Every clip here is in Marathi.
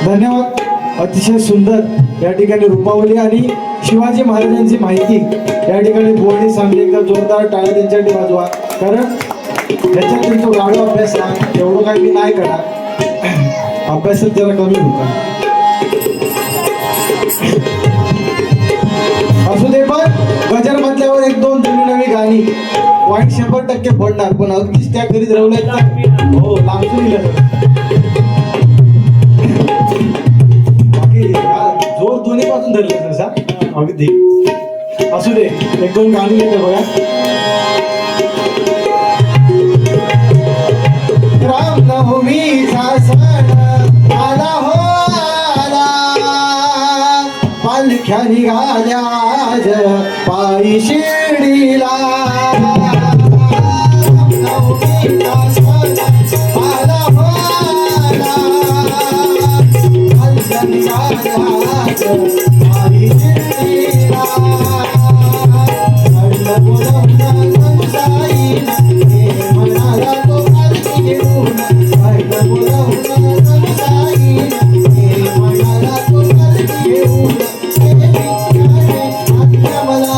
धन्यवाद. अतिशय सुंदर या ठिकाणी रूपावली आणि शिवाजी महाराजांची माहिती या ठिकाणी बुवांनी सांगली. एकदा जोरदार टाळ्या त्यांच्यासाठी वाजवा, कारण त्याच्यात त्यांचा गाढा अभ्यास आहे. एवढं काही मी नाही करा, अभ्यासात जरा कमी होता. असू दे, पण गजर म्हटल्यावर एक दोन जुनी नवी गाणी पॉईंट 100% पडणार, पण अगदीच त्या करीत रवल्यात ना. हो, लांबून बाकी जोर दोन्ही पासून धरले तर सर अगदी. असू दे, एक दोन गाणी येते बघा. रामनवमीचा सण आला हो आला, पालख्या निघाल्या आज पायी शिर्डीला. रामनवमीचा सण आला हो आला, पालख्या निघाल्या आज पायी शिर्डीला. मनाला तो पालखी घेऊन मनाला तो पालखी घेऊन मला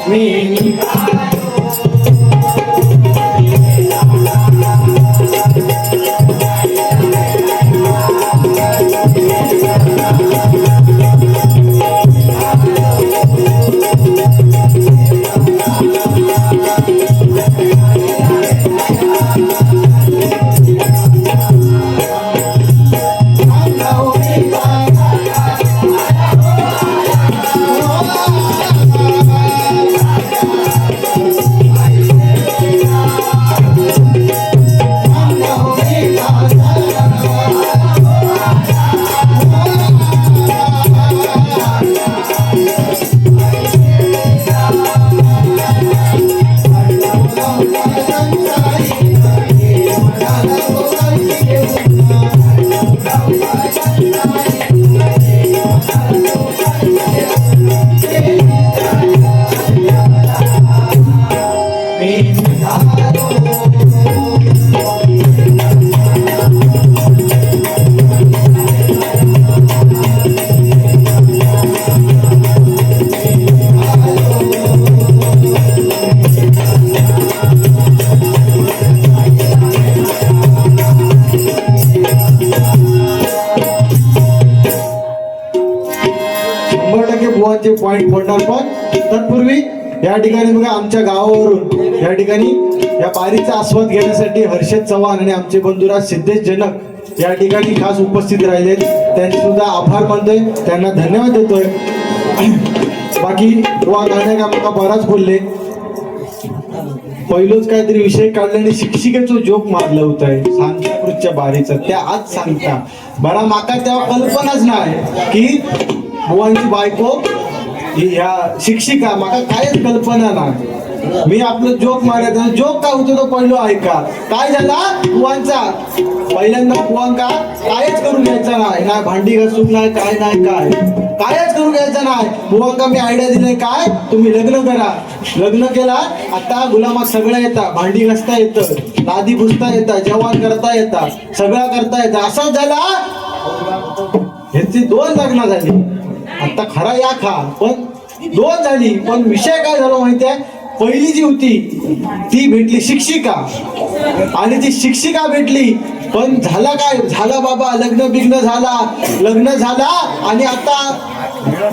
मी पॉइंट पडणार. पण तत्पूर्वी या ठिकाणी बघा, आमच्या गावावरून या ठिकाणी या पारीचा आस्वाद घेण्यासाठी हर्षद चव्हाण आणि आमचे बंधुराज सिद्धेश जनक या ठिकाणी खास उपस्थित राहिले. त्यांचे सुद्धा आभार मानतोय, त्यांना धन्यवाद देतोय. बाकी वा गाण्या का बराच बोलले. पहिलोच काहीतरी विषय काढला आणि शिक्षिकेचं जोक मारलं होतं सांताकृतच्या बारीचं, त्या आज सांगता बरा माका तेव्हा कल्पनाच नाही की बुवांची बायको ह्या शिक्षिका, माका कायच कल्पना नाही. मी आपलं जोक मारायचा, जोक काय होतो तो पहिलो ऐका. काय झाला बुवांचा, पहिल्यांदा बुवांका कायच करून घ्यायचा नाही, ना भांडी घासून नाही, काय नाही, कायच करून घ्यायचं नाही. बुवांका मी आयडिया दिले, काय तुम्ही लग्न करा. लग्न केला, आता गुलामात सगळं येतं, भांडी घासता येतं, लादी पुसता येतं, जेवण करता येतं, सगळं करता येतं. असंच झाला ह्यांची 2 लग्न झाली. आता खरा या खा, पण 2 झाली. पण विषय काय झाला माहितीये, पहिली जी होती ती भेटली शिक्षिका, आणि ती शिक्षिका भेटली, पण झाला काय झाला बाबा, लग्न झाला आणि आता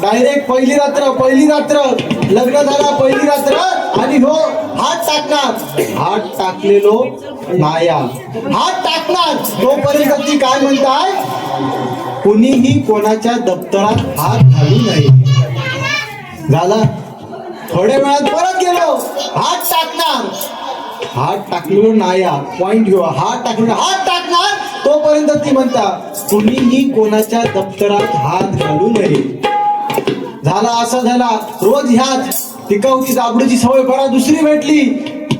डायरेक्ट पहिली रात्र लग्न झाला, पहिली रात्र, आणि हो हात टाकलेलो नाया, हात टाकणार तोपर्यंत ती काय म्हणताय, कुणीही कोणाच्या दप्तरात हात घालू नये. झाला, थोड्या वेळात परत गेलो, हात टाकलेलो नाया, पॉइंट घेऊ, हात टाकणार तोपर्यंत ती म्हणता कुणीही कोणाच्या दप्तरात हात घालू नये. झाला, असं झाला, रोज ह्याच टिकाऊची जाबडूची सवय बरा. दुसरी भेटली,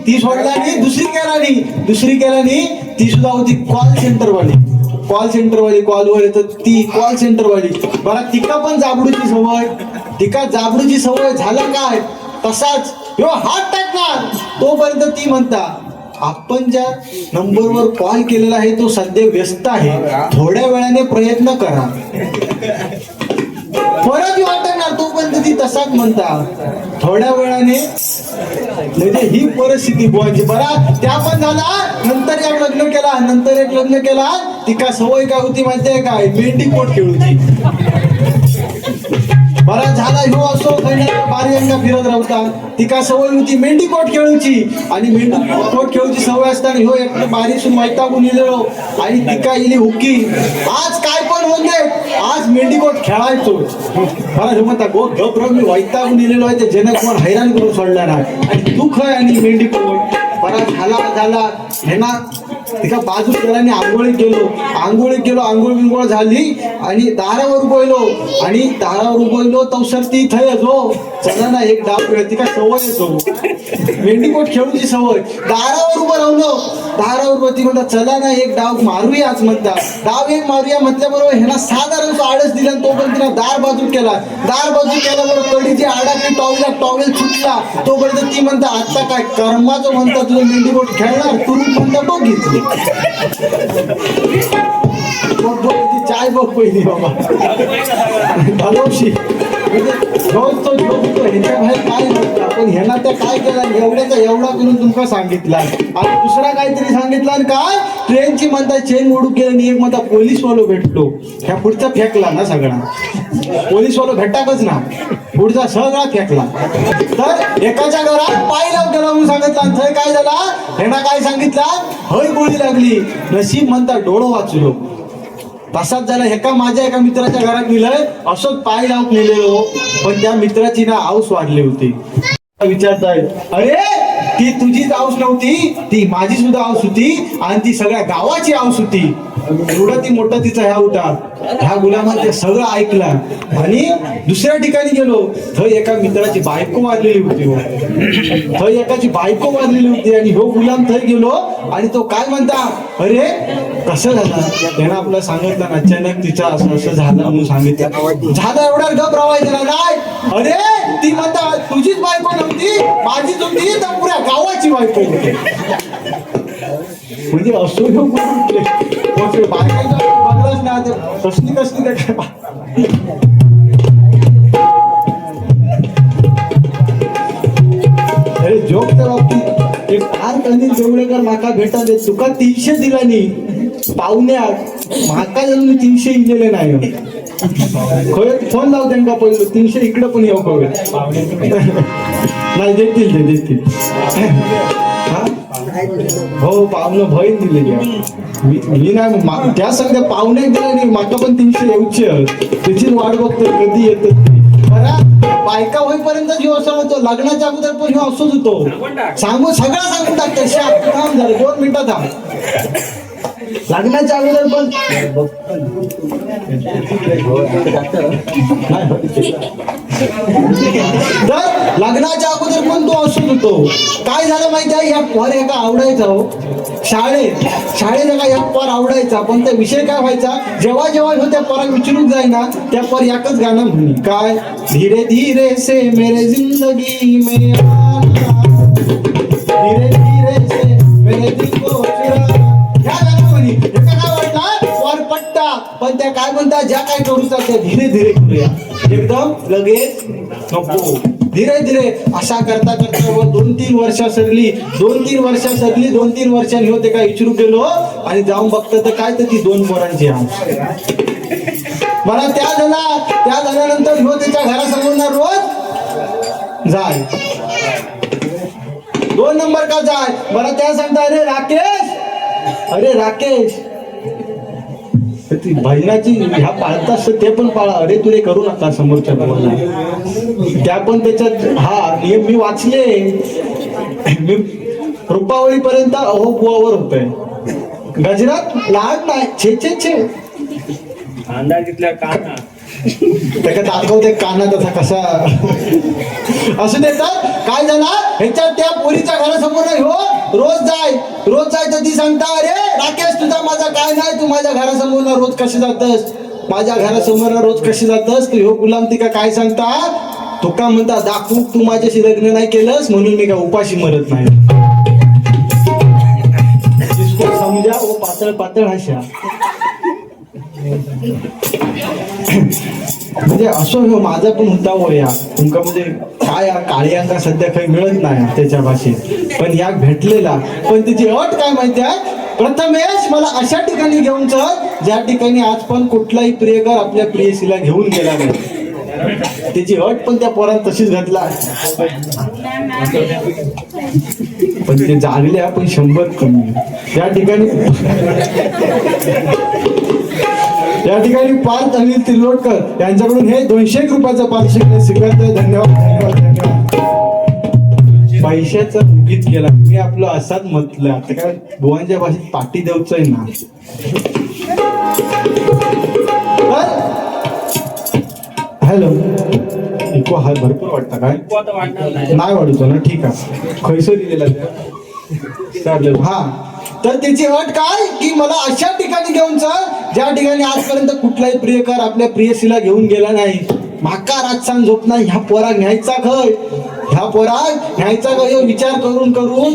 ती सोडला नाही, दुसरी केला, ती सुद्धा होती कॉल सेंटरवाली, कॉलवर येत ती कॉल सेंटरवाली. बरा तिका पण जाबडूची सवय, झालं काय तसाच ह्यो हात टाकणार तोपर्यंत ती म्हणता आपण ज्या नंबरवर कॉल केलेला आहे तो सध्या व्यस्त आहे, थोड्या वेळाने वेळाने प्रयत्न करा. परत वाटणार तोपर्यंत ती तसाच म्हणता. थोड्या वेळाने म्हणजे ही परिस्थिती बुवांची. बरा त्या पण झाला. नंतर एक लग्न केला. नंतर एक लग्न केला. ती का सवय काय होती माहितीये काय? मेंढी कोट खेळूची. बरा झाला ह्यो असो बारी अंगा फिरत राहता. ती का सवय होती मेंढी कोट खेळूची. आणि मेंढी कोट खेळूची सवय असताना ह्यो एक बारीसून वैतागून इलेलो. आणि ती का इली हुकी. आज काय पण होऊन दे, आज मेंढी कोट खेळायचो. बरा ह्यो म्हणता गो गप्र मी वैतागून इलेलो आहे. ते जनक कोण हैराण करून सोडला ना. आणि दुःख आहे आणि मेंढी कोट. बरा झाला हे ना. तिका बाजू केला आणि आंघोळी केलो. आंघोळ बिंगोळ झाली आणि दारावर उभयलो. आणि दारावर उभयलो तवसर ती थयच हो. चला ना एक डाव खेळ. तिका सवय येतो मेंढीकोट खेळूची सवय. दारावर उभं राहलो. दारावर ती म्हणता चला ना एक डाव मारूयाच म्हणता. डाव एक मारूया म्हटल्याबरोबर ह्याला साधारण आडस दिला. तो पण तिला दार बाजू केल्याबरोबर कडीची आडाची टॉवेल सुटला. तोपर्यंत ती म्हणता आता काय कर्माचं म्हणता तुझं मेंढीकोट खेळणार. तू म्हणता तो घेतली. चाय बघ पहिली बाबा घालवशी. ह्याच्या बाहेर काय नव्हतं. पण ह्याला त्या काय केला एवढ्याचा एवढा करून तुमका सांगितला. आणि दुसरा काहीतरी सांगितलं. आणि काय ट्रेनची म्हणता चेन ओढू केलं. आणि एक म्हणता पोलीसवालो भेटलो. ह्या पुढचा फेकला ना सगळा. पोलीसवालो भेटाकच ना. पुढचा सगळा फेकला. तर एकाच्या घरात पाय लाव गेला म्हणून सांगितलं. थंय काय झाला ह्याला काय सांगितलं. हय गोळी लागली. नशीब म्हणता डोळं वाचलो. तसाच झाला. एका माझ्या एका मित्राच्या घरात नेलंय. असंच पाय लावून नेलेलो. पण त्या मित्राची ना आऊस वाढली होती. विचारताय अरे ती तुझीच आऊस नव्हती. ती माझी सुद्धा आऊस होती. आणि ती सगळ्या गावाची आऊस होती. एवढा ती मोठा तिचा ह्या होता. ह्या गुलामात ते सगळं ऐकलं. आणि दुसऱ्या ठिकाणी गेलो. थंय एका मित्राची बायको वाजलेली होती. थंय एकाची बायको वाजलेली होती. आणि ह्यो गुलाम थंय गेलो. आणि तो काय म्हणता अरे कसं झालं. त्यानं आपलं सांगितलं ना अचानक तिचं असं असं झालं म्हणून सांगितलं. झालं एवढा गप रावायचं नाही. अरे ती म्हणता तुझीच बायको नव्हती माझीच होती. तर पुऱ्या गावाची बायको होती. म्हणजे असो बायकांचा बघलाच ना. कसली अरे जोकच्या बाबतीत एक फार कधी जेवढेकर माका भेटा दे. तुका 300 दिला नाही पाहुण्यात. माका जणून 300 इलेले नाही. फोन लाव त्यांना पहिलं 300 इकडे पण येऊ करू. नाही देतील. हो पाहुणं बहीण दिलेली. मी नाही त्या सगळ्या पाहुण्याक दिला नाही. माका पण 300 येऊचे. त्याची वाट बघतो कधी येत. बायका होईपर्यंत जो असं होतो लग्नाच्या अगोदर पण ह्यो असंच होतो. सगळं सांगून टाकतो. थांब झालं 2 मिनिटं थांब. लग्नाच्या अगोदर पण लग्नाच्या अगोदर पण तो असंच होतो. काय झालं माहिती आहे. या पोर एका आवडायचा हो. शाळेत एका एक पोर आवडायचा. पण त्या विषय काय व्हायचा जेव्हा ह्यो त्या पोरा विचारून जाईना त्या पोर एकच गाणं म्हणी काय धीरे धीरे से मेरे जिंदगी में धीरे धीरे से मेरे दिल को चुरा. ह्या गाणं म्हणी एका काय वाटला पोर पट्टा. पण त्या काय म्हणतात ज्या काय करूचा त्या धीरे धीरे करूया. एकदम लगेच नको. धीरे धीरे अशा करता 2-3 वर्ष सरली. 2-3 वर्षांनी होते काय विचारू गेलो. आणि जाऊन बघतो तर काय तर ती 2 पोरांची मला त्या झाल्यानंतर ह्यो त्याच्या घरासमोर रोज जाय. 2 नंबर का जाय. मला त्या सांगता अरे राकेश ती भजनाची ह्या पाळत असत ते पण पाळा. अरे तुले करू नका समोरच्या भावाला. त्या पण त्याच्यात नियम मी वाचले. मी रुपावळीपर्यंत अहो बुवावर होतोय. गजरात लहान नाही छे त्याला दाखवते काना तसा कसा असं देतात. काय झाला ह्याच्यात त्या पोरीच्या घरासमोर हो रोज जाय तर ती सांगता अरे राकेश तुझा माझा काय नाही. तू माझ्या घरासमोर रोज कशी जातस. माझ्या घरासमोर रोज कशी जातस. तू ह्यो गुलाम ती काय सांगता. तुका म्हणता दाखवू तू माझ्याशी लग्न नाही केलंस म्हणून मी काय उपाशी मरत नाही. समजा पातळ हाशा म्हणजे असो ह्यो माझा पण होता हो या तुमका म्हणजे काय काळी अंगा सध्या काही मिळत नाही त्याच्या भाषेत पण या भेटलेला पण त्याची अट काय माहिती आहे प्रथमेश मला अशा ठिकाणी घेऊन चल ज्या ठिकाणी आज पण कुठलाही प्रियकर आपल्या प्रियसीला घेऊन गेला नाही त्याची अट पण त्या पोरात तशीच घातला पण ते जागल्या पण 100 कमी त्या ठिकाणी पार्थ अनिल तिर्लोटकर यांच्याकडून हे 200 रुपयाचं पारितोषिक स्वीकारतोय धन्यवाद धन्यवाद धन्यवाद पैशाचा उगीच केला मी आपलं असाच म्हटलं आता काय बुवांच्या भाषेत पाठी देऊच आहे ना हॅलो इको हा भरपूर वाटतं काय नाही वाढतो ना ठीक आहे खैसो दिलेला चालेल हा तर त्याची अट काय की मला अशा ठिकाणी घेऊन चल ज्या ठिकाणी आजपर्यंत कुठलाही प्रियकर आपल्या प्रियसीला घेऊन गेला नाही माका रातसान झोप नाही ह्या पोराक न्यायचा खय ह्या पोराक न्यायचा खय विचार करून करून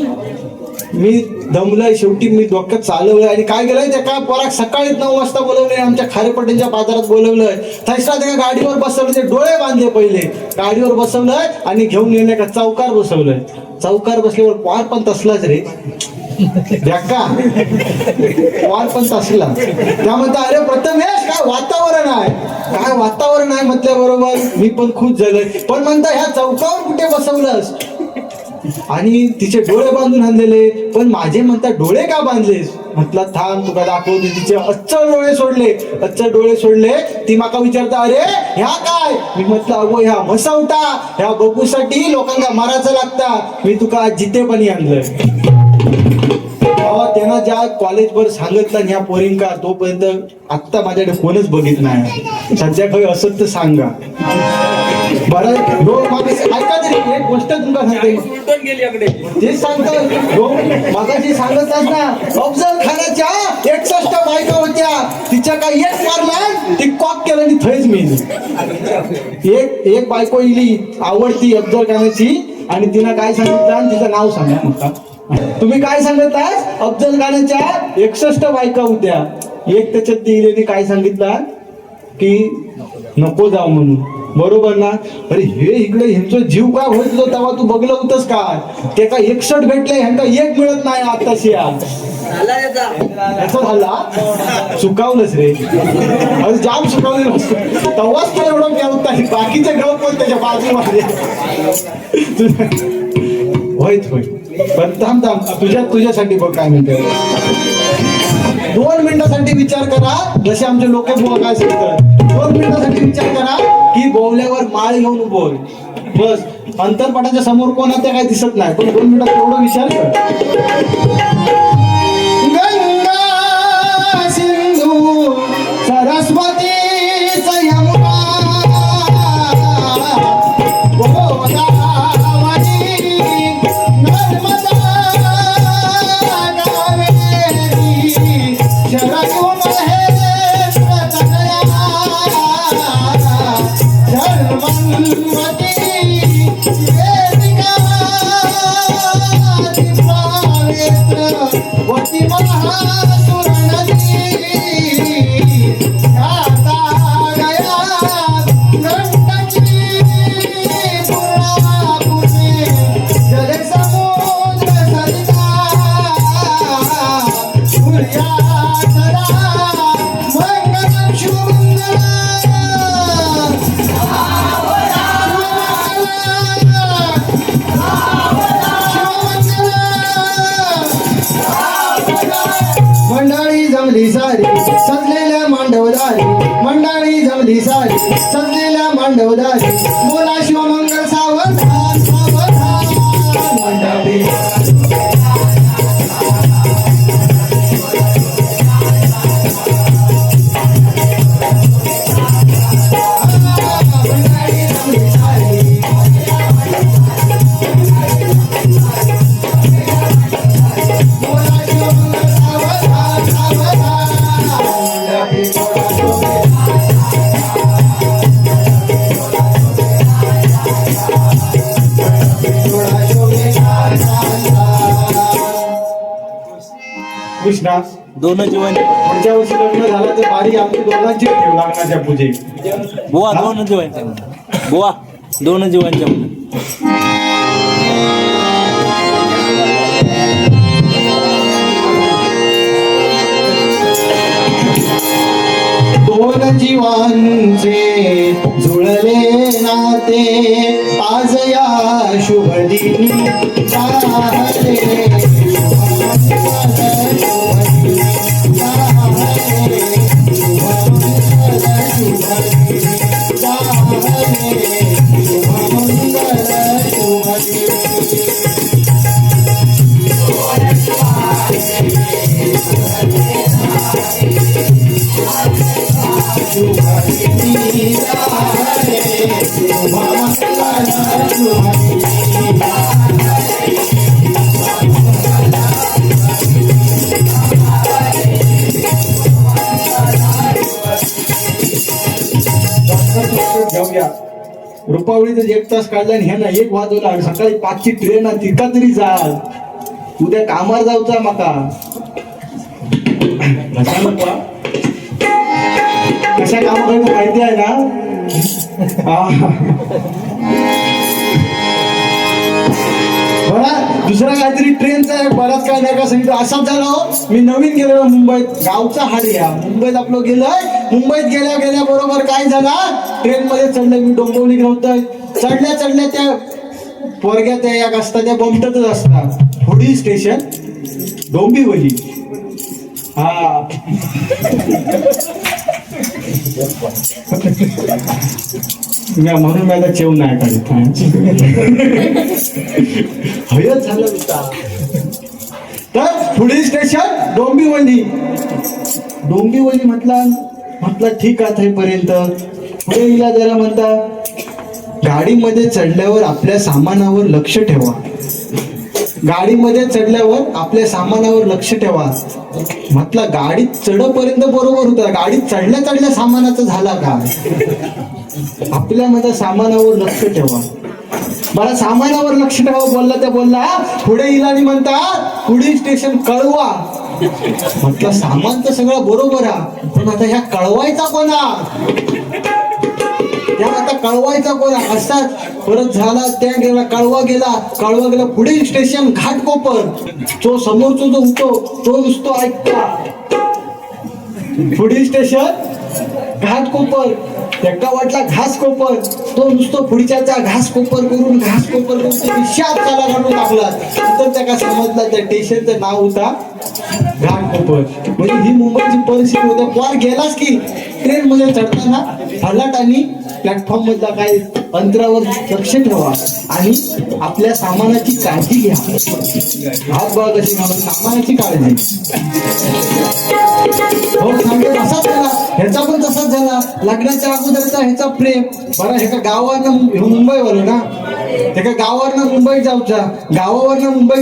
मी दमलंय शेवटी मी डोक्यात चालवलंय आणि काय केलंय त्या काय पोराक सकाळीच 9 वाजता बोलवलंय आमच्या खारेपट्टीच्या बाजारात बोलवलंय थैसला त्या गाडीवर बसवलं ते डोळे बांधले पहिले गाडीवर बसवलंय आणि घेऊन येणे का चौकार बसवलंय चौकार बसल्यावर पार पण तसलाच रे का पार पण तसला त्यामध्ये अरे प्रथमेश काय वातावरण आहे म्हटल्याबरोबर मी पण खुश झालोय पण म्हणता ह्या चौकावर कुठे बसवलंस आणि तिचे डोळे बांधून आणलेले पण माझे म्हणतात डोळे का बांधलेस म्हटलं थांब तुका दाखवते तिचे अच्छ डोळे सोडले ती माका विचारता अरे ह्या काय मी म्हटलं अगो ह्या म्हसवटा ह्या बघूसाठी लोकांना मारायचं लागता मी तुका आज जिथे पण आणलंय त्यांना ज्या कॉलेजवर सांगितलं ह्या पोरींका तोपर्यंत आत्ता माझ्याकडे कोणच बघित नाही सध्या काही असत तर सांगा बरं ऐका तरी एक गोष्ट तुमका सांगते तेच सांगतो मागाशी सांगतच ना अफजल खानाच्या 61 बायका होत्या तिच्या काही एक मारला ती कॉक केलं आणि थैच मी एक बायको इली आवडती अफजल खानाची आणि तिनं काय सांगितलं आणि तिचं नाव सांगा म्हणता तुम्ही काय सांगत आहात अफजल खानाच्या 61 बायका होत्या एक त्याच्यात ती काय सांगितलं की नको जाऊ म्हणून बरोबर ना अरे हे इकडे ह्यांचा जीव काय होत होता तेव्हा तू बघलं होतस काय ते का 61 भेटले ह्यांना एक मिळत नाही आताशी याचा झाला चुकावलंच रे अरे जाम चुकावलं तेव्हाच तो एवढं केवता बाकीचे गळ पण त्याच्या बाजूमध्ये होय पण थांब तुझ्यासाठी बघ काय म्हणते 2 मिनिटासाठी विचार करा जसे आमचे लोक काय सांगतात 2 मिनिटासाठी विचार करा की बोवल्यावर माळ घेऊन उभं बस अंतरपटाच्या समोर कोण आहे ते काय दिसत नाही पण 2 मिनिटात एवढा विचार कर गंगा सिंधू सरस्वती सजलेल्या मांडवदारी बोला शिवमंगल सावधान मंडळी कृष्णा दोन जीवन पुढच्या वर्षी लग्न झालं तर बारी आमची दोघांची ठेव लग्नाच्या पूजे बुवा दोन जीवांच्या बुवा दोन जीवांच्या दोन जीवांचे जुळले नाते आज या शुभ दिनी चाले घेऊया रुपावळीचं 1 तास काढला आणि ह्यानं 1 वाजवला आणि सकाळी 5ची ट्रेन आहे तिका तरी जाल उद्या कामार जाऊचा माका कशा काम करायचं माहिती आहे ना बघा दुसरा काहीतरी ट्रेनचा बराच काय नाही का सांगितलं असाच झालं हो. मी नवीन गेलो मुंबईत गावचा हाडिया मुंबईत आपलं गेलोय मुंबईत गेल्या गेल्या बरोबर काय झाला ट्रेन मध्ये चढलं मी डोंबिवली नव्हतं चढल्या त्या पोरग्या त्या एक असतात त्या बमटतच असतात पुढील स्टेशन डोंबिवली हा म्हणून मला चेव नाही काढत हयच झालं होता तर पुढील स्टेशन डोंबिवली म्हटलं ठीक आहे पर्यंत पुढे गेला जरा म्हणता गाडीमध्ये चढल्यावर आपल्या सामानावर लक्ष ठेवा म्हटलं गाडीत चढपर्यंत बरोबर होता गाडीत चढल्या सामानाचं झाला का आपल्यामध्ये सामानावर लक्ष ठेवा मला सामानावर लक्ष ठेवा बोलला पुढे गेला आणि म्हणता पुढील स्टेशन कळवा म्हटलं सामान तर सगळं बरोबर आहे पण आता ह्या कळवायचा कोणा असाच परत झाला त्या गेला कळवा गेला पुढील स्टेशन घाटकोपर तो समोरचा जो होतो तो नुसतो ऐकता पुढील स्टेशन घाटकोपर एका वाटला घासकोपर तो नुसतो पुढच्याचा घासकोपर करून शाप चाला काढून टाकला तर त्याला समजला त्या स्टेशनचं नाव होता घाटकोपर म्हणजे ही मुंबईची परिस्थिती होती कोण गेलास की ट्रेन मध्ये चढताना फलाट आणि प्लॅटफॉर्म मधला काही अंतरावर लक्ष ठेवा आणि आपल्या सामानाची काळजी घ्या हात बघा कशी सामानाची काळजी हो सांगतो तसाच झाला ह्याचा पण तसाच झाला लग्नाच्या अगोदरचा ह्याचा प्रेम बरं ह्याचा गावावरनं मुंबईवर ना त्याच्या गावावरनं मुंबई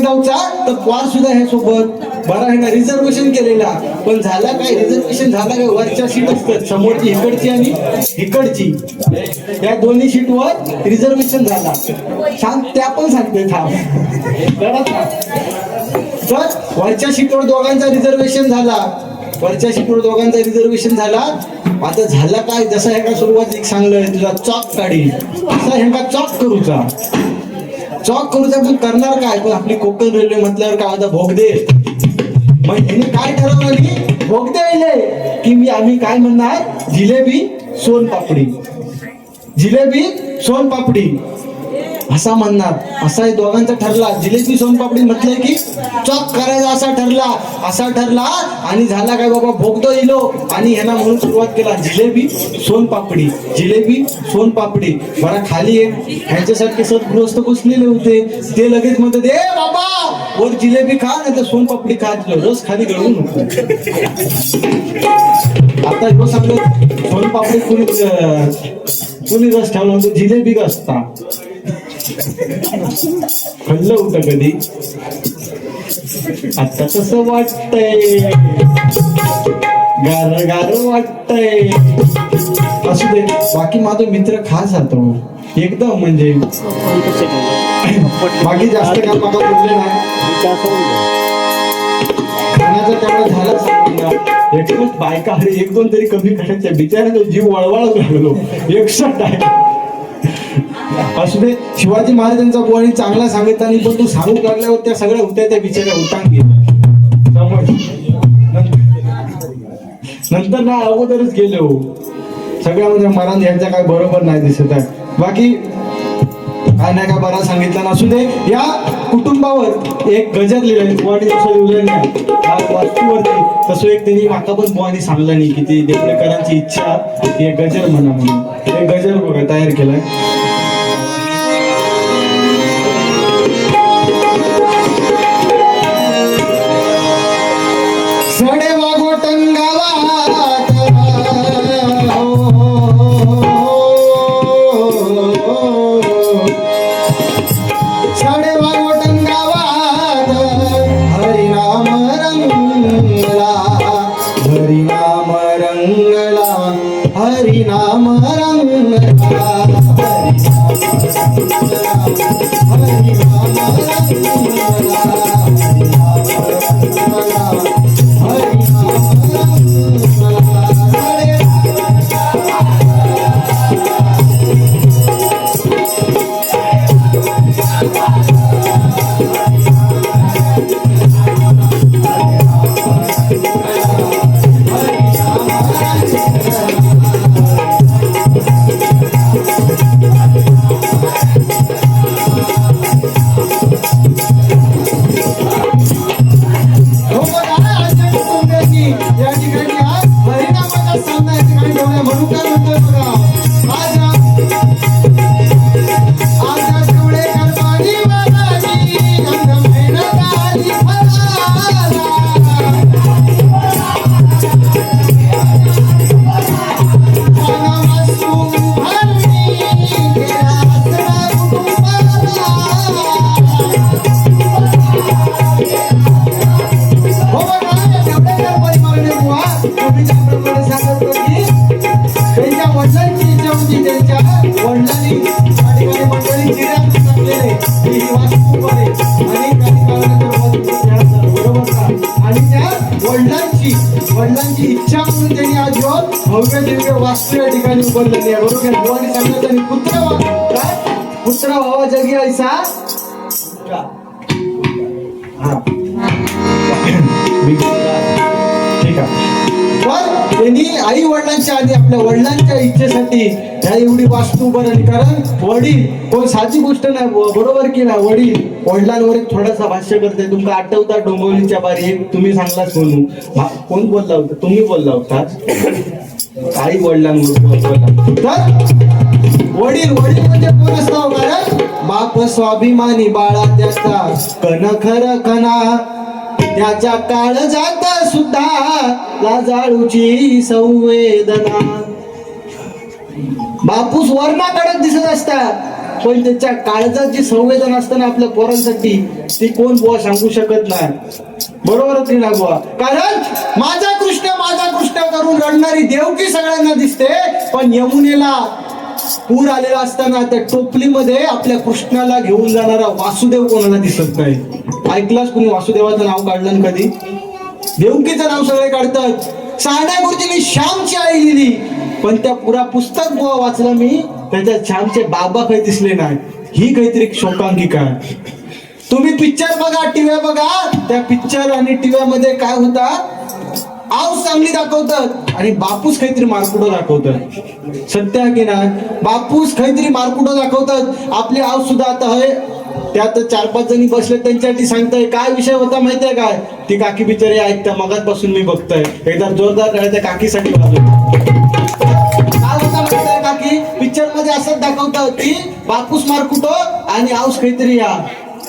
जाऊचा तर क्वार सुद्धा ह्या सोबत बरं ह्यानं रिझर्वेशन केलेला पण झाला काय रिझर्वेशन झाला काय वरच्या सीट असतात समोरची इकडची आणि इकडची या दोन्ही सीटवर रिझर्वेशन झाला त्या पण सांगते थांब तर वरच्या सीटवर दोघांचा रिझर्वेशन झाला आता झाला काय जसं ह्याका सुरुवातीक सांगलंय तुझा चॉक काढी असा ह्याका चॉक करूचा पण करणार काय पण आपली कोकण रेल्वे म्हटल्यावर काय आता भोग दे मग ह्याने काय ठरवलं भोग द्यायले की आम्ही काय म्हणणार जिलेबी सोनपापडी असा म्हणणार असा दोघांचा ठरला जिलेबी सोनपापडी म्हटलंय की चॉक करायचा असा ठरला आणि झाला काय बाबा भोगतो इलो आणि ह्याला म्हणून सुरुवात केला जिलेबी सोनपापडी बरं खाली एक ह्यांच्यासारखे सद्गृहस्थ बसलेले होते ते लगेच म्हणतात ए बाबा वर जिलेबी खा नाही तर सोनपापडी खा रस खाली गळवून नको आता जो सांगत सोनपापडी कुणी रस ठेवला म्हणतो जिलेबी असता खाल्लं होतं कधी आता कसं वाटतंय गार वाटतंय असू दे बाकी माझा मित्र खास जातो एकदम म्हणजे बाकी जास्त काम मला बोलले नाही लग्नाचा तेवढा झाला सांगून एकच बायका अरे एक दोन तरी कमी करायच्या बिचारा जीव वळवळत लागलो 61 आहे. असू दे शिवाजी महाराजांचा बुवानी चांगला सांगितला नाही पण तू सांगू लागल्यावर त्या सगळ्या होत्या त्या बिचाऱ्या उतांग नंतर ना अगोदरच गेले हो सगळ्यामध्ये मरण यांचा काय बरोबर नाही दिसत आहे. बाकी काय नाही काय बरा सांगितलं ना. असू दे या कुटुंबावर एक गजर लिहिलंय बुवानी जसं लिहिलं नाही वास्तूवरती तसं एक त्यांनी माका पण बुवानी सांगलं नाही की ती देवळेकरांची इच्छा की एक गजर म्हणा म्हणून हे गजर बघा तयार केलाय. सडे वाघोटन गावात सडे वाघोटन गावात हरिनाम रंगला हरिनाम रंगला हरिनाम रंगला हरिनाम वडिलांची इच्छा म्हणून त्यांनी आज भव्य दिव्य वास्तू या ठिकाणी उभारलेली आहे. बरोबर बुवानी सांगत त्यांनी पुत्र व्हावा जगी ऐसा ठीक आहे. पण त्यांनी आई वडिलांच्या आधी आपल्या वडिलांच्या इच्छेसाठी ह्या एवढी वास्तू उभारली. कारण वडील कोण साधी गोष्ट नाही बरोबर की नाही. वडील वडिलांवर एक थोडासा भाष्य करते. तुमका आठवता डोंबिवलीच्या बारी एक तुम्ही सांगलाच म्हणून कोण बोलला होता तुम्ही बोलला होता आई वडिलांवर बोलला तर वडील वडील म्हणजे कोण असतो. कारण बाप स्वाभिमानी बाळा त्याचा कण खर कणा त्याच्या काळजात सुद्धा लाजाळूची संवेदना. बापूस वर्णाकडे दिसत असतात पण त्याच्या काळजात जी संवेदना असताना आपल्या पोरांसाठी ती कोण बुवा सांगू शकत नाही. बरोबरच ना बुवा. कारण माझा कृष्ण करून रडणारी देवकी सगळ्यांना दिसते पण यमुनेला पूर आलेला असताना त्या टोपलीमध्ये आपल्या कृष्णाला घेऊन जाणारा वासुदेव कोणाला दिसत नाही. ऐकलाच कुणी वासुदेवाचं नाव काढलं कधी. देवकीचं नाव सगळे काढतात. सारण्या गुरुजींनी श्यामची आई लिहिली पण त्या पुरा पुस्तक बुवा वाचलं मी त्याच्यात श्यामचे बाबा काही दिसले नाही. ही काहीतरी शोकांकिका आहे. तुम्ही पिक्चर बघा टीव्ही बघा त्या पिक्चर आणि टीव्हीमध्ये काय होता आऊस चांगली दाखवतात आणि बापूस काहीतरी मारकुटो दाखवतात. सत्य आहे की नाही. बापूस काहीतरी मारकुटो दाखवतात. आपली आऊस सुद्धा आता आहे त्यात 4-5 जणी बसले त्यांच्यासाठी सांगताय काय विषय होता माहितीये काय. ती काकी बिचारी ऐकता मगाचपासून मी बघतोय एकदा जोरदार त्या काकीसाठी काय होता माहितीये काकी पिक्चर मध्ये असंच दाखवतात की बापूस मारकुटो आणि आऊस काहीतरी या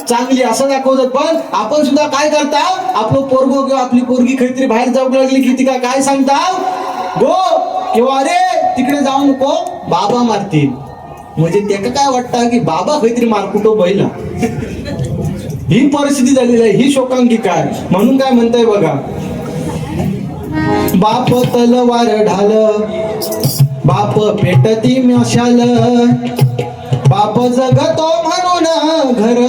चांगली असं दाखवतात. पण आपण सुद्धा काय करता आपलं पोरगो किंवा आपली पोरगी काहीतरी बाहेर जाऊ लागली की ती काय सांगता गो किंवा अरे तिकडे जाऊ नको बाबा मारतील. म्हणजे त्याला काय वाटतं की बाबा काहीतरी मारकुटो बैला. ही परिस्थिती झालेली आहे. ही शोकांकिका आहे. म्हणून काय म्हणताय बघा बाप तलवार ढाल बाप पेटती मशाल बाप जगतो म्हणून घर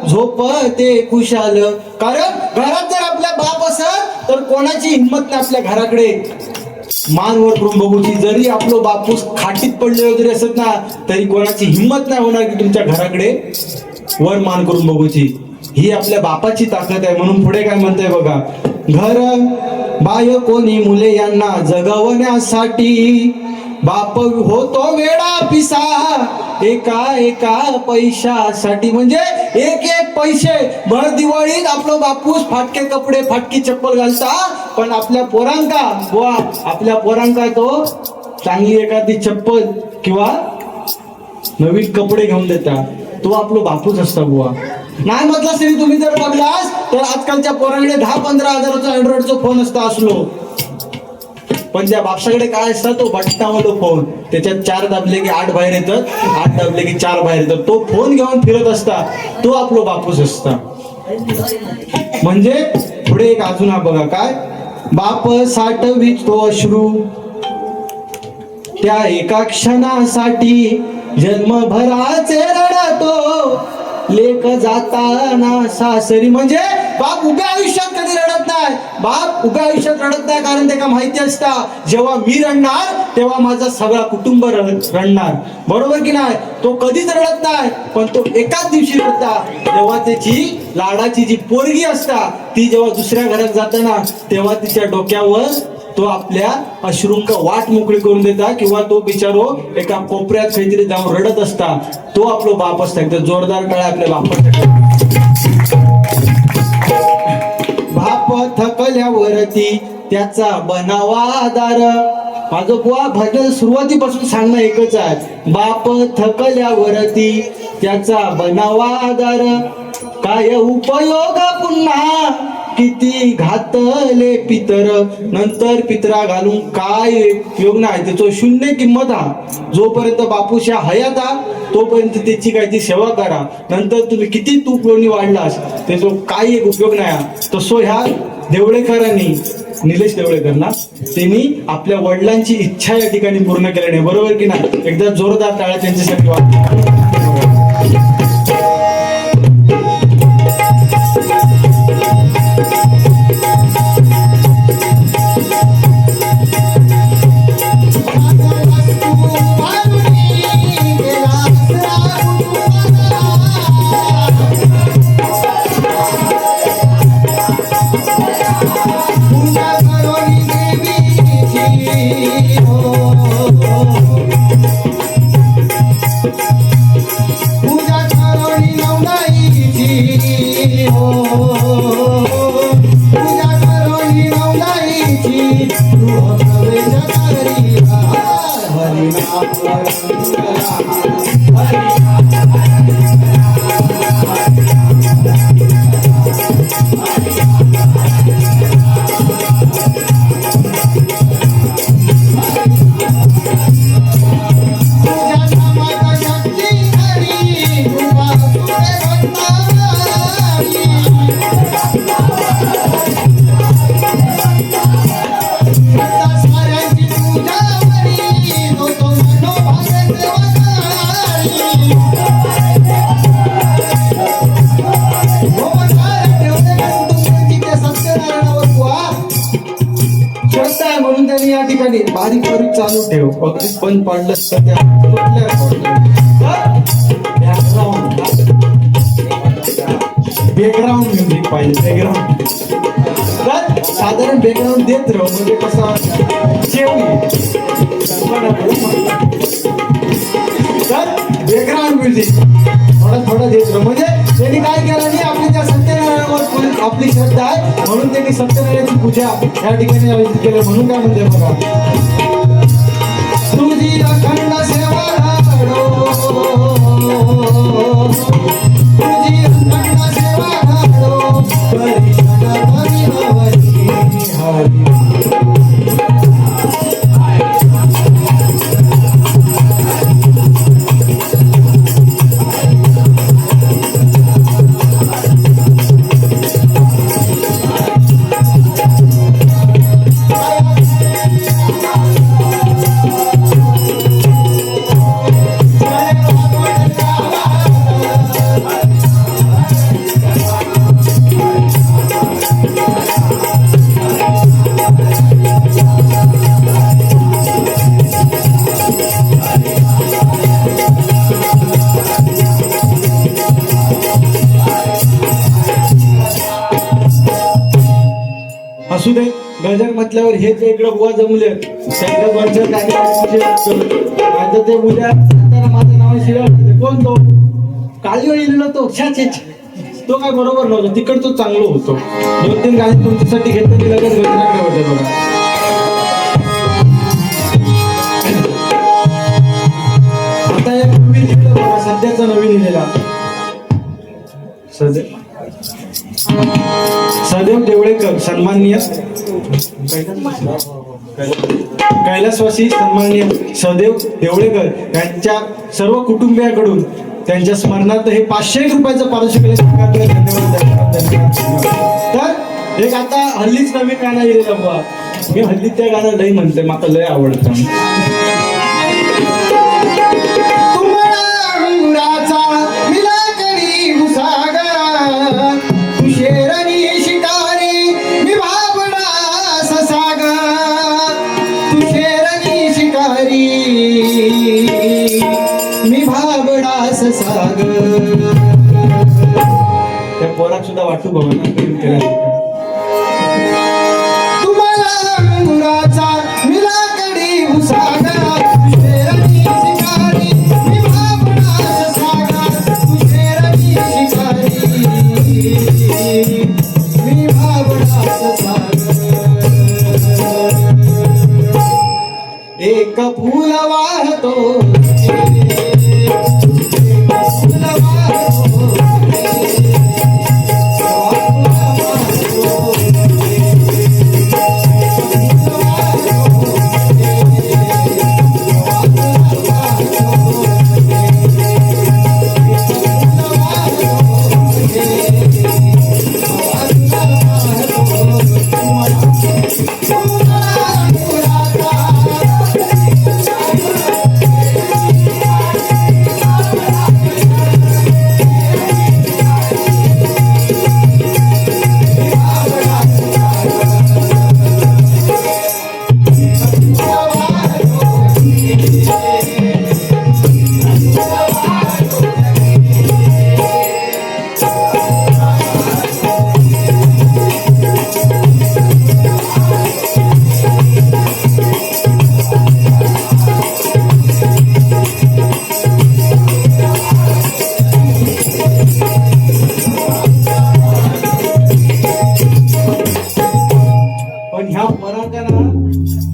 झोपते खुशाल. कारण घरात जर आपला बाप असत तर कोणाची हिंमत नाही आपल्या घराकडे मान वर करून बघूची. जरी आपलं बापूस खाटीत पडलेलं जरी असत ना तरी कोणाची हिंमत नाही होणार की तुमच्या घराकडे वर मान करून बघूची. ही आपल्या बापाची ताकद आहे. म्हणून पुढे काय म्हणतंय बघा, घर बाय कोणी मुले यांना जगवण्यासाठी बाप होतो वेडा पिसा एका एका पैशासाठी. म्हणजे एक एक पैसे भर दिवाळीत आपलं बापूस फाटके कपडे फाटकी चप्पल घालता, पण आपल्या पोरांका बुवा आपल्या पोरांका तो चांगली एखादी चप्पल किंवा नवीन कपडे घेऊन देता. तो आपलं बापूच असता बुवा. नाही म्हटलं तरी तुम्ही जर बघलास तर आजकालच्या पोरांकडे 10-15 हजाराचा अँड्रॉइडचा फोन असता असलो, पण त्या बापसाकडे काय असता तो बटनावाला फोन. त्याच्यात 4 दाबले की 8 बाहेर येतात, 8 दाबले की 4 बाहेर येतात. तो फोन घेऊन फिरत असता, तो आपलं बापूच असता. म्हणजे पुढे एक अजून हा बघा काय, बाप साठवीत तो अश्रू त्या एका क्षणासाठी जन्मभराचे रडतो लेक जाताना सासरी. म्हणजे बाप उभ्या आयुष्यात कधी रडत नाही. बाप उभ्या आयुष्यात रडत नाही कारण त्याला माहिती असता जेव्हा मी रडणार तेव्हा माझा सगळा कुटुंब रडणार. बरोबर की नाही. तो कधीच रडत नाही, पण तो एकाच दिवशी रडता जेव्हा त्याची लाडाची जी पोरगी असता ती जेव्हा दुसऱ्या घरात जाताना तेव्हा तिच्या डोक्यावर तो आपल्या अश्रूंक वाट मोकळी करून देता किंवा तो बिचारो एका कोपऱ्यात काहीतरी जाऊन रडत असता. तो आपलो बाप असता. एकदम जोरदार टाळ्या आपल्या बापाच्या. बाप थकल्यावरती त्याचा बनावा आधार. माझं बुवा भजन सुरुवातीपासून सांगणं एकच आहे, बाप थकल्यावरती त्याचा बनावा आधार. काय उपयोग पुन्हा किती घातले पितर. नंतर पितरा घालून काय उपयोग नाही. त्याचं शून्य किंमत हा. जोपर्यंत बापूशा हयात हा तोपर्यंत त्याची काय ती सेवा करा. नंतर तुम्ही किती तूप लोणी वाढलास त्याचा काही एक उपयोग नाही. तसो ह्या देवळेकरांनी, निलेश देवळेकर ना, त्यांनी आपल्या वडिलांची इच्छा या ठिकाणी पूर्ण केली नाही. बरोबर की नाही. एकदा जोरदार टाळ्या त्यांच्यासाठी वाजवा. म्हणून त्यांनी या ठिकाणी बारीक बारीक चालू ठेव. अगदी पण पडलं बॅकग्राऊंड म्युझिक पाहिजे. बॅकग्राऊंड साधारण बॅकग्राऊंड देत राहू म्हणजे कसं बॅकग्राऊंड म्युझिक थोडं देत राहू. म्हणजे त्यांनी काय केलं नाही, आपली त्या सत्यनारायणावर आपली श्रद्धा आहे म्हणून त्यांनी सत्यनारायणाची पूजा या ठिकाणी आयोजित केलं. म्हणून काय म्हणते बघा, तुझी अखंड सेवा घडो, तुझी अखंड सेवा घडो, हरी हरी हरी. म्हटल्यावर हे जे इकडं बुवा जमले त्यांच्या दोनच्या आता ते उद्या त्यांना माझं नाव शिवाय कोण तो काळी लिहिलेला तो छा छे छे. तो काय बरोबर नव्हतो तिकड तो चांगलो होतो 2-3 गाणी तुमच्यासाठी घेतलं की लगेच गजराकडे होते बघा. आता एक नवीन लिहिलं बघा सध्याचा नवीन लिहिलेला सदैव देवळेकर सन्माननीय कैलासवासी सन्माननीय सदैव देवळेकर यांच्या सर्व कुटुंबियाकडून त्यांच्या स्मरणार्थ हे 500 रुपयाचं पारितोषिक धन्यवाद. तर एक आता हल्लीच नवीन गाणं लिहिलेलं बुवा मी हल्ली त्या गाणं लय म्हणते मला लय आवडतं. त्या पोराक सुद्धा वाटू भवन तुम्हाला अंगुराचा मिला कडी उसागा तुझेरणी शिकारी मी भावनास सागा तुझेरणी शिकारी मी भावनास सागा एक फूल वाहतो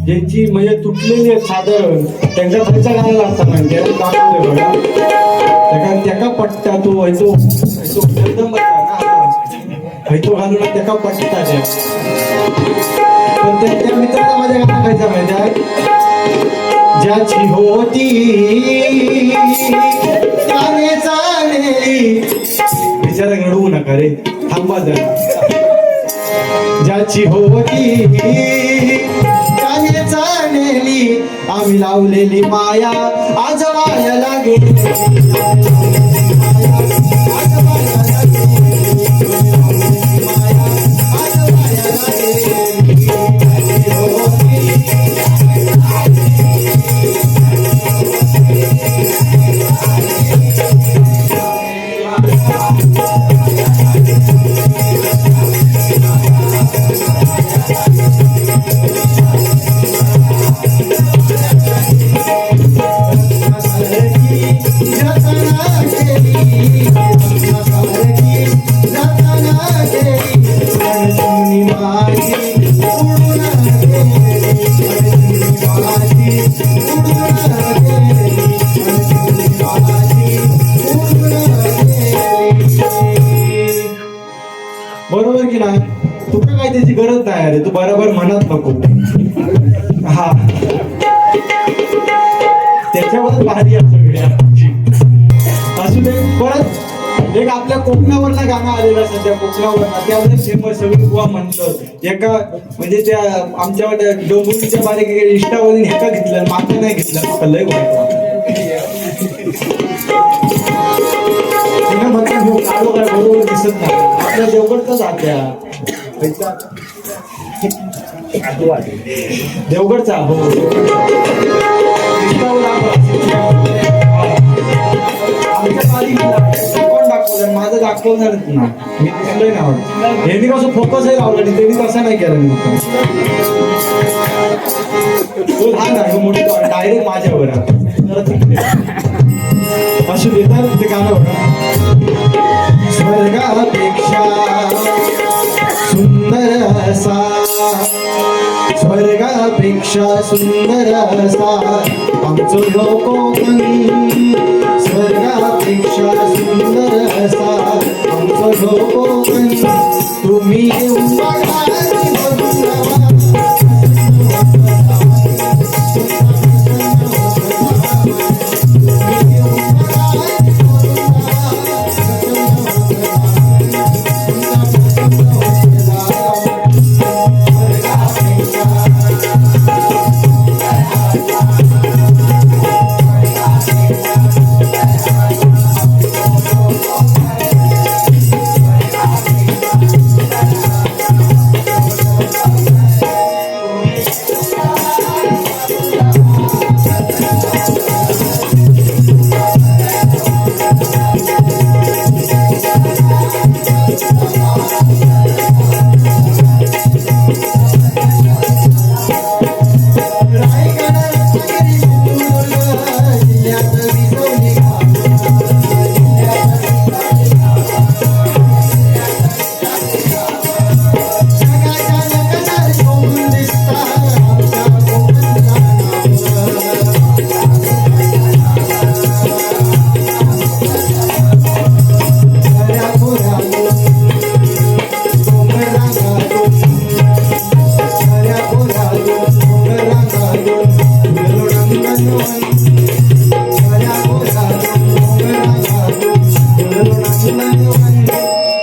ज्यांची म्हणजे तुटलेली आहेत साधारण त्यांच्या खर्चा घालायला लागतात म्हणजे दाखवले बघा त्याका पट्टा तो व्हायचो एकदम व्हायचो घालून त्याका पट्टा पण त्या मित्राला माझ्या गाणं खायचा माहिती आहे ज्याची होती त्याने चालेली विचारा घडवू नका रे थांबा जरा ज्याची होती चालेली आम्ही लावलेली माया आज वाया लागेल बरोबर की नाही तुला काय त्याची गरज नाही अरे तू बरोबर म्हणत नको हा त्याच्यावर भारी असू दे. परत एक आपल्या कोकणावरनं गाणं आलेलं सध्या कोकणावरनं त्यावर फेमस सगळी बुवा म्हणतं एका म्हणजे त्या आमच्या डोंबिवलीच्या बारीक इष्टावरून एका घेतलं मागं नाही घेतलं मला लय वाटतं काय बरोबर दिसत नाही आपल्या देवगडचा जात्या देवगडचा हो दाखवलं माझं दाखवणार ना मी दिसलंय ना यांनी कसं फोकस आहे लावला त्यांनी तसं नाही केलं तो लहान आहे मोठा डायरेक्ट माझ्यावर आहे. जरा तिकडे. असू देतात ते गाणं बघा. स्वर्गापेक्षा सुंदर असा, स्वर्गापेक्षा सुंदर असा आमचो ह्यो कोकण. स्वर्गापेक्षा सुंदर असा आमचो ह्यो कोकण. तुम्ही येऊन बघा आणि बघून जावा.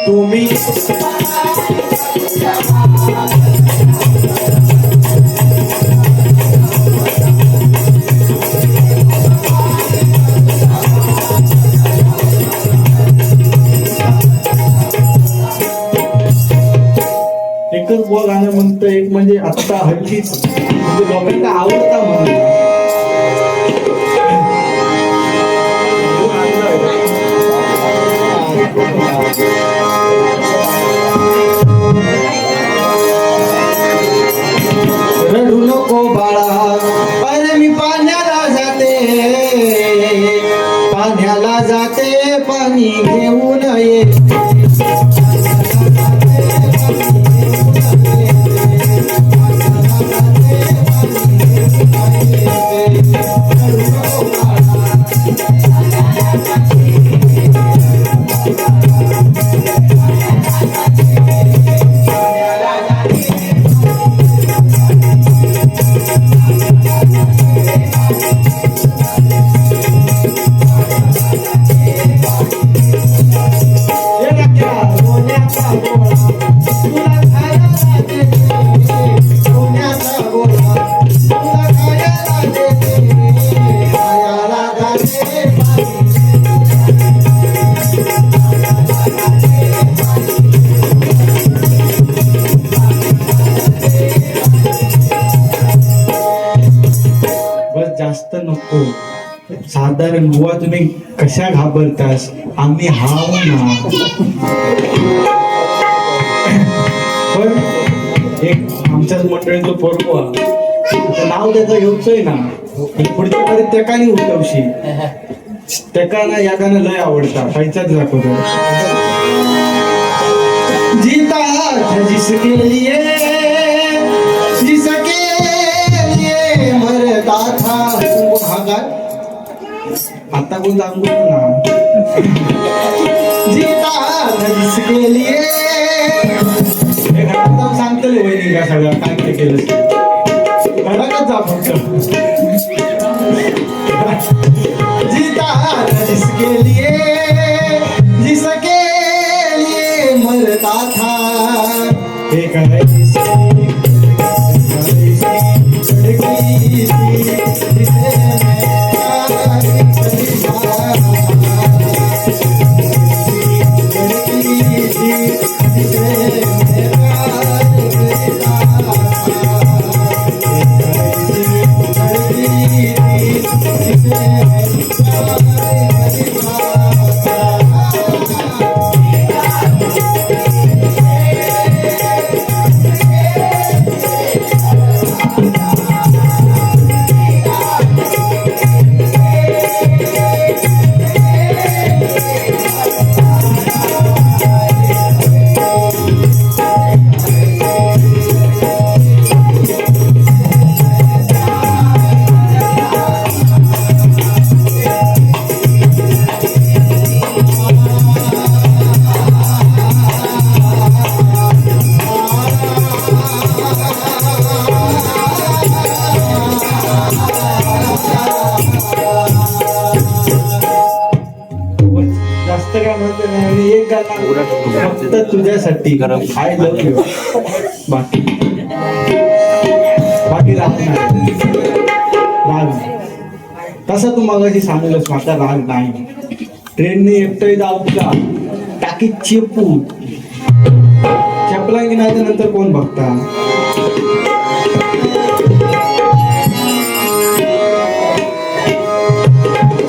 तुम्ही एकच बुवा गाणं म्हणतं, एक म्हणजे आता हल्लीच म्हणजे लोकांना आवडता म्हणून. रडू नको बाळा, अरे मी पाण्याला जाते, पाण्याला जाते, पाणी घेऊन ये. जास्त नको. साधारण बुवा तुम्ही कशा घाबरतास, आम्ही हाव ना. पण एक आमच्याच मंडळीचं पोरगो नाव त्याचं घेऊचंय ना, पुढच्या कडे त्या नाही उठवशी त्या ना या गाणं लय आवडता. खायचाच दाखवतो. जीता जिसके लिए जिसके लिए मरता था. हा गाय आता कोण सांगू ना. जीता जिसके लिए हे घरात सांगतले वहिनी का सगळं काय ते केलं घरातच जा फक्त. जीता जिसके लिए जिसके लिए मरता था. हे काय फक्त तुझ्यासाठी आय लव्ह यू. बाकी बाकी राग नाही. राग तसं तू मगाशी सांगितलंस माझा राग नाही. ट्रेनने एकटंही जाऊचा टाकीत चेपू चपला की नाही तर नंतर कोण बघता.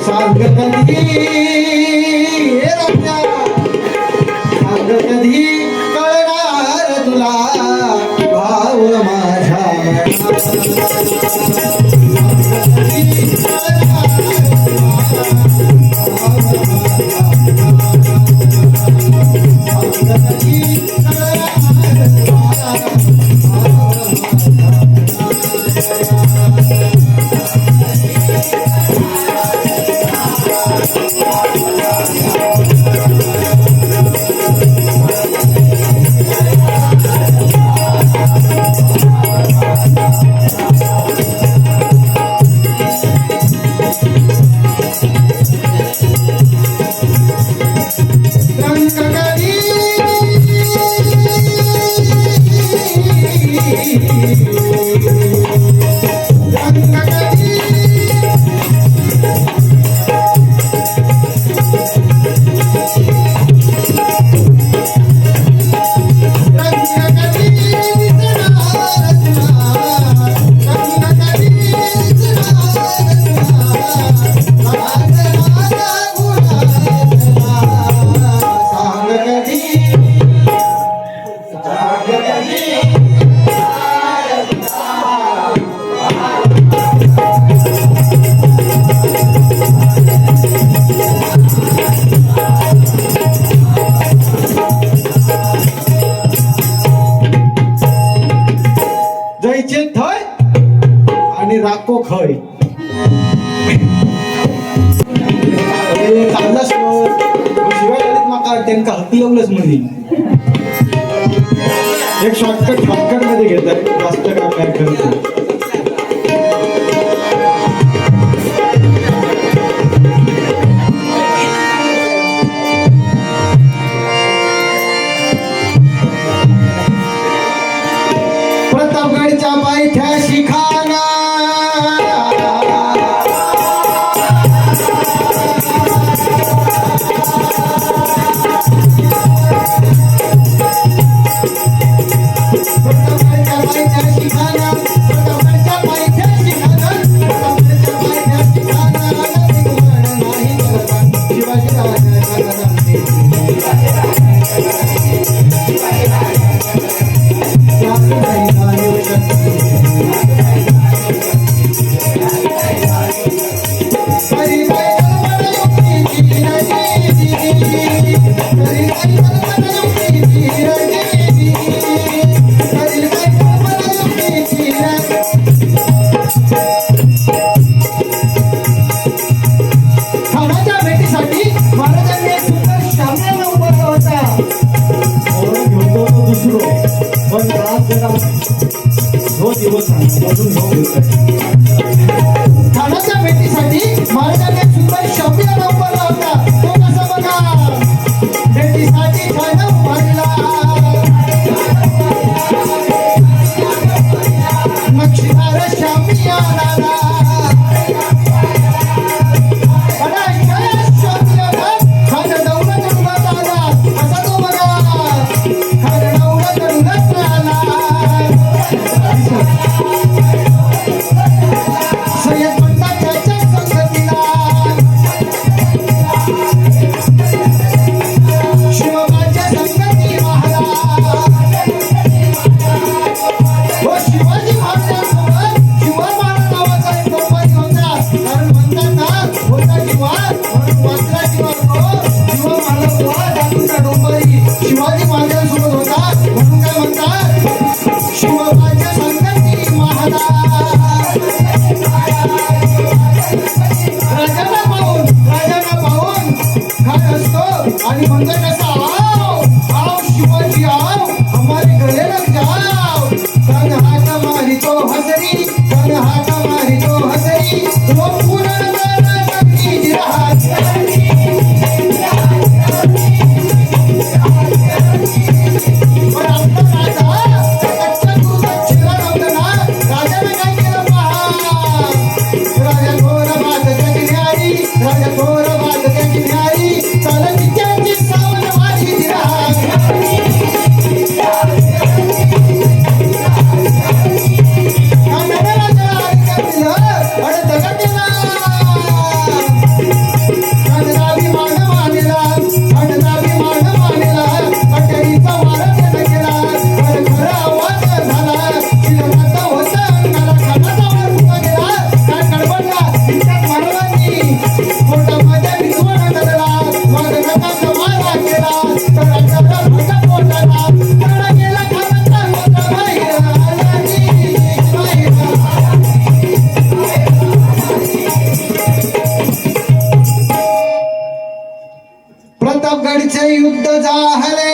सांग कधी हे राजा, सांग कधी कळणार तुला भाव माझा. जयचे थय आणि राखो खय. चांगला शिवाय गणित माका त्यांना हकलवलंच म्हणे. एक शॉर्टकट मध्ये घेत आहे, जास्त काय करत नाही. प्रतापगडच्या पायथ्याशी खाना खानाच्या भेटीसाठी महाराजांनी सुंदर शॉपिंगला उभारला होता. तो कसा बघा भेटीसाठी खाना उभारला. नक्षीदार शामी आला. सय्यद पंताच्या संगतीला युद्ध झाले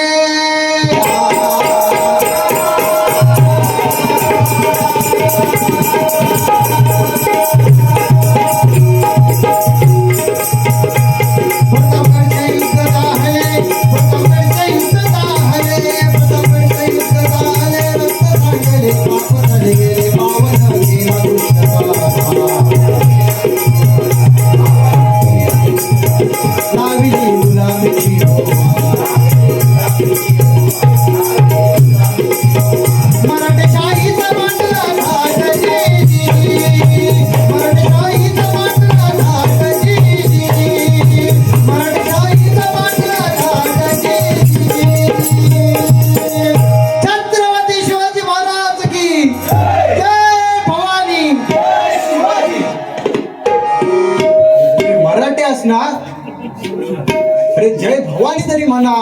अरे जय भवानी तरी म्हणा,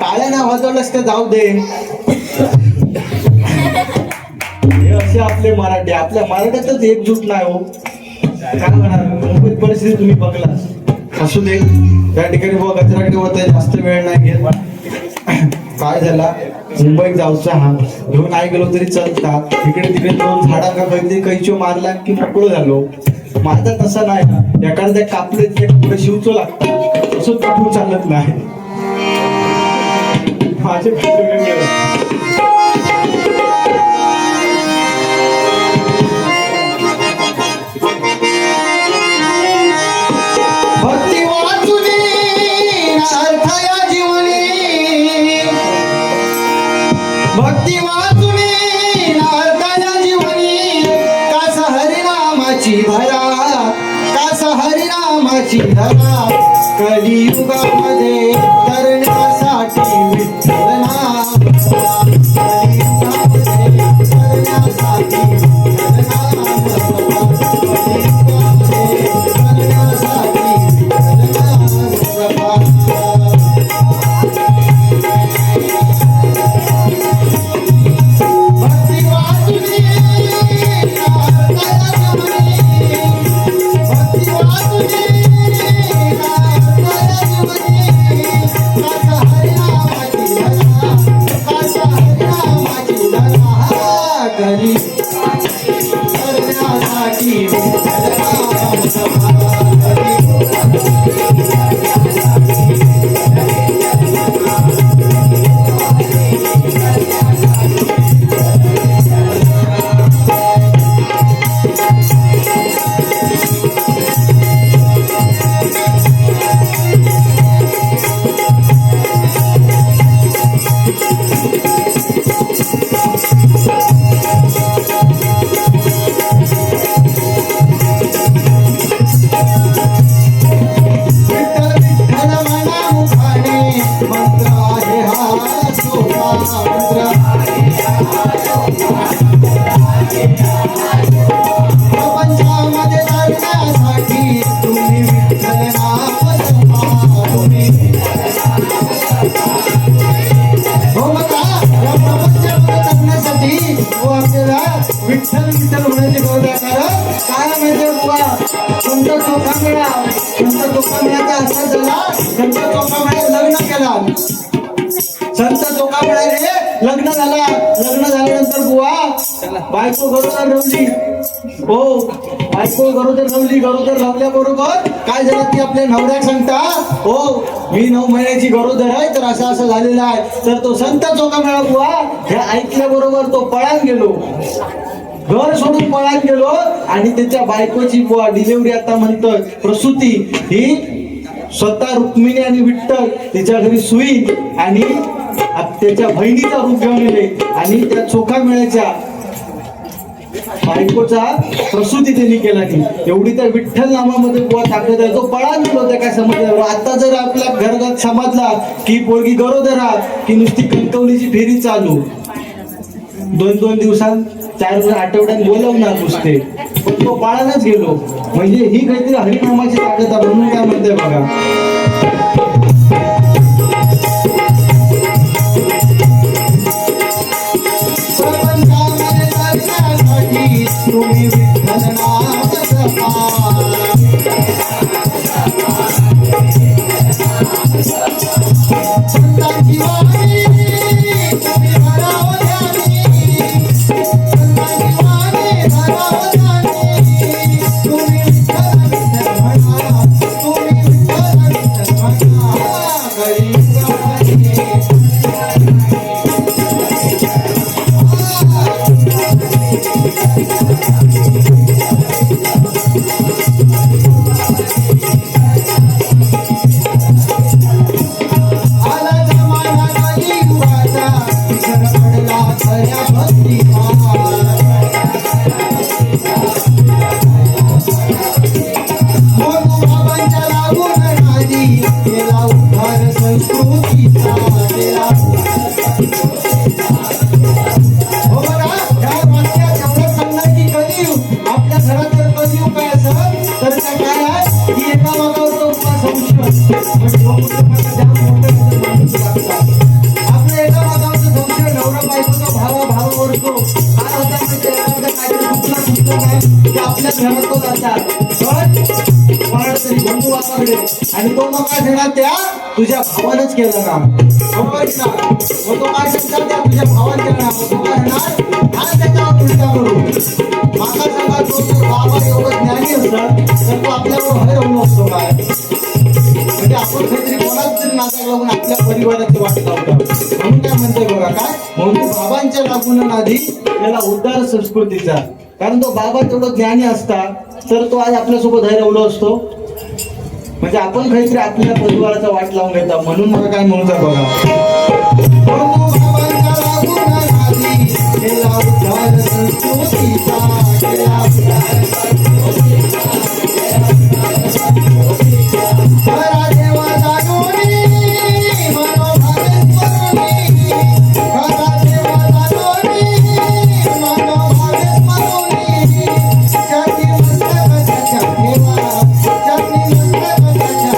टाळ्या नाही वाजवलंस तर जाऊ दे. हे असे आपले मराठी, आपल्या मराठ्यातच एकजूट नाही हो. काय म्हणा, मुंबईत परिस्थिती तुम्ही बघलास. असू दे, त्या ठिकाणी बघ गजराकडे होत आहे, जास्त वेळ नाही घेत. काय झाला, मुंबईत जाऊचा हा घेऊन नाही गेलो तरी चालता. इकडे तिकडे दोन झाडा का कधी कैचो मारला की मोकळं झालो. माझा तसा नाही ना, एखाद्या कापले ते पुढे शिवचो लागतात, तसं कापून चालत नाही. माझे भक्ती वाचुनी अर्थ या जीवनी, भक्ती वाचुनी अर्थ या जीवनी, कास हरिनामाची धरा, कास हरिनामाची धरा, कलियुगामध्ये तरण्यासाठी विठ्ठल नाम, कलियुगामध्ये तरण्यासाठी विठ्ठल नाम, कलियुगामध्ये तरण्यासाठी विठ्ठल नाम प्रभा. भक्ती वाचुनी भक्ती वाचुनी प्रपंचामध्ये तरण्यासाठी तुम्ही विठ्ठल नाम जपा, तुम्ही हो मका या प्रपंचामध्ये तरण्यासाठी हो आपल्याला विठ्ठल विठ्ठल होण्याची गरज आहे. कारण काय माहिती बुवा, तुमचा चोखा मिळा, तुमचा चोखा मिळाचा असा झाला, त्यांचा चोखा मिळा लग्न केला, संत चोखामेळ्याने लग्न झाला. लग्न झाल्यानंतर बुवा बायको गरोदर रवली. हो, बायको गरोदर रवली. गरोदर रवल्याबरोबर काय झालं, ती आपल्या नवऱ्याक सांगता, हो मी 9 महिन्याची गरोदर आहे, तर असं असं झालेलं आहे. तर तो संत चोखामेळा बुवा हे ऐकल्याबरोबर तो पळान गेलो, घर सोडून पळान गेलो. आणि त्याच्या बायकोची बुवा डिलिव्हरी आता म्हणतोय प्रसूती ही स्वतः रुक्मिणी आणि विठ्ठल तिच्या घरी सुई आणि त्याच्या बहिणीचा रूप घेऊन गेले. आणि त्या चोखा मेळ्याच्या बायकोचा प्रसूती त्यांनी केला की एवढी त्या विठ्ठल नामामध्ये बुवा ताकद आहे. तो पळा गेलो, त्या काय समजलं. आता जर आपल्या घरात समजला की पोरगी गरोदर की नुसती कणकवलीची फेरी चालू, 2-2 दिवसांत 4 आठवड्यात बोलवणार नुसते, पण तो पाळायलाच गेलो. म्हणजे ही काहीतरी हरिनामाची ताकद आहे. म्हणून काय म्हणते बघा, प्रपंचामध्ये तरण्यासाठी तुम्ही विठ्ठल नाम जपा. आला जमाना कलियुगाचा, विसर पडला खऱ्या भक्तीचा. बाबांच्या लागून नादी केला उद्धार संस्कृतीचा. हो बघा, या वाक्यात एवढं सांगणार की कलियुग आपल्या घरात जर कलियुग काय असं तर त्या काय आहे की एका वागावर तो संशय आपल्या एका वागावरचं संशय नवरा बायकोचा भावावरतो काय होता म्हणजे एखादं काहीतरी कुठला काय ते आपल्या घरात तो जातात पण कोणाला तरी बंधू वापरले आणि तो मग काय देणार त्या तुझ्या भावानंच केलं ना बरोबर की ना मग तो काय सांगतात त्या तुझ्या भावाने केलं ना मग तो काय होणार हा त्याच्यावर उलटा करू माका सांगा तो जर बाबा एवढं ज्ञानी असतात तर तो आपल्यावर हय राहून असतो काय म्हणजे आपण काहीतरी कोणाच तरी नादाला लागून आपल्या परिवाराची वाट लावतो म्हणून काय म्हणतोय बघा काय म्हणून बाबांच्या लागून नादी त्याला उद्धार संस्कृतीचा कारण तो बाबा तेवढं ज्ञानी असता तर तो आज आपल्यासोबत हय राहिलो असतो म्हणजे आपण काहीतरी आपल्या परिवाराचा वाट लावून घेता म्हणून मला काय म्हणूचा बघा म्हणून बाबांच्या लागून नादी त्याला उद्धार संस्कृतीचा त्याला उद्धार खरा देवा जाणोनी मनोभावे स्मरोनी खरा देवा जाणोनी मनोभावे स्मरोनी जगनी मस्तकाच्या ठेवा जगनी मस्तकाच्या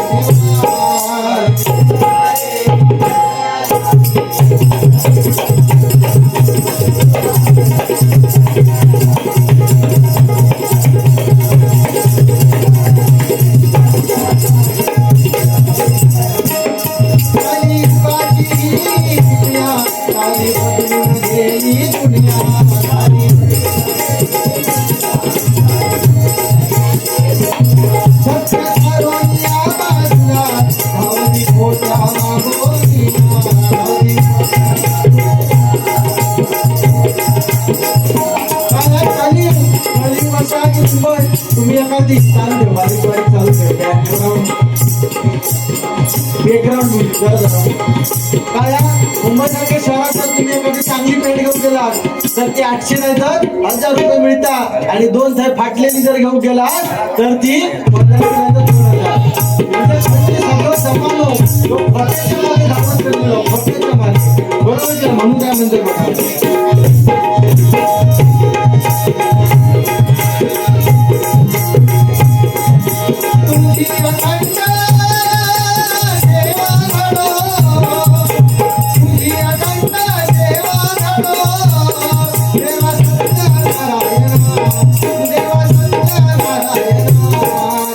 तुम्ही एखादी चालू ठेव बारीक बारीक चालू ठेव बॅकग्राऊंड म्युझिक काय मुंबईसारख्या शहरात जर तुम्ही एखादी चांगली पेंट घेऊन गेला तर ती 800 नाही तर 1000 रुपये मिळतात आणि 2 थाय फाटलेली जर घेऊन गेला तर ती 1500 नाही तर 2000 म्हणजे सगळं समान खोट्याच्या मागे धावत फिरलेलो खोट्याच्या मागे बरोबर म्हणून काय म्हणते बघा तुमची अखंड सेवा घडो तुमची अखंड सेवा घडो देवा सत्यनारायण देवा सत्यनारायण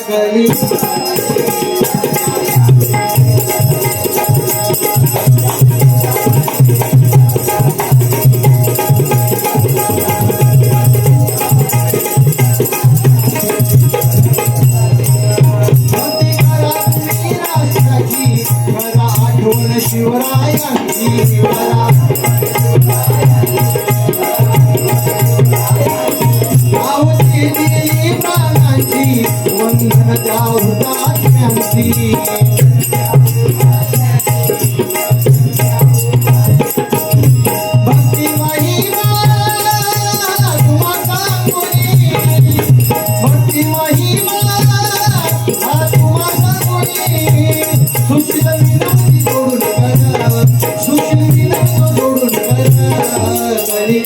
कली शिवरायांची आहुती दिली प्राणांची वंदन त्या हुतात्म्यांची भक्ती महिमा तुम्हा कोणी भक्ती महिमा तुम्हा कोणी सुशील विनंती जोडून सुशील विनंती जोडून करी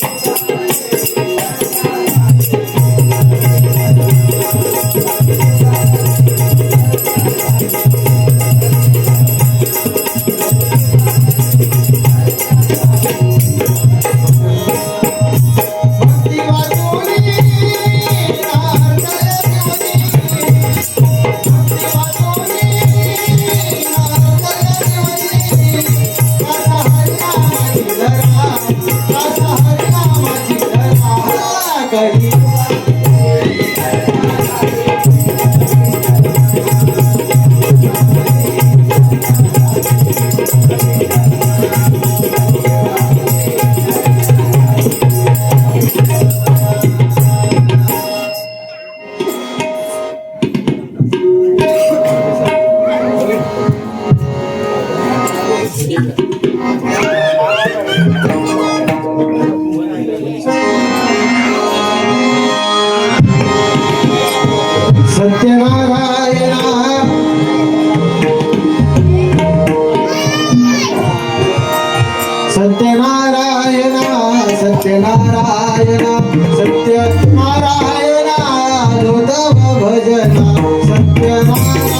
सत्यनारायणा सत्यनारायणा सत्यनारायणा सत्यनारायणा जोतव भजना सत्यनारायणा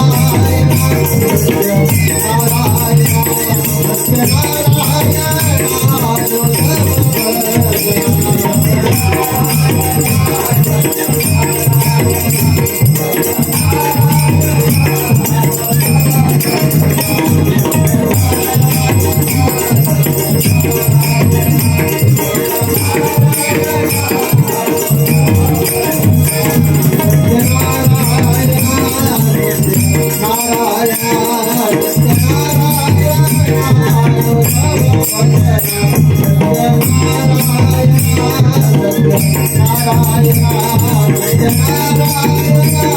सत्यनारायणा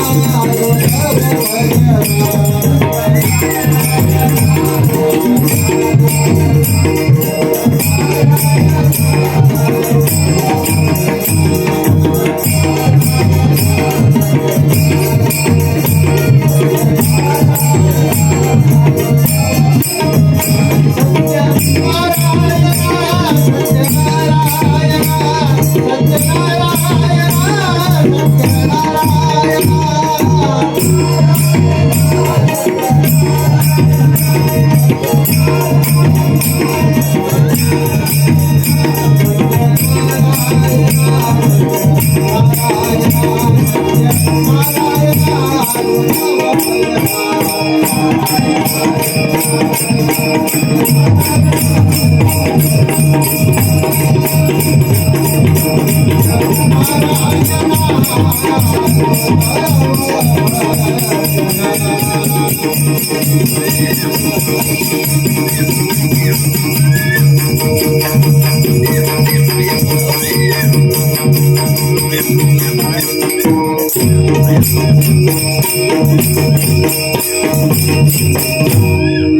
सत्यनारायणा जोतव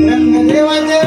रंगदेवाचे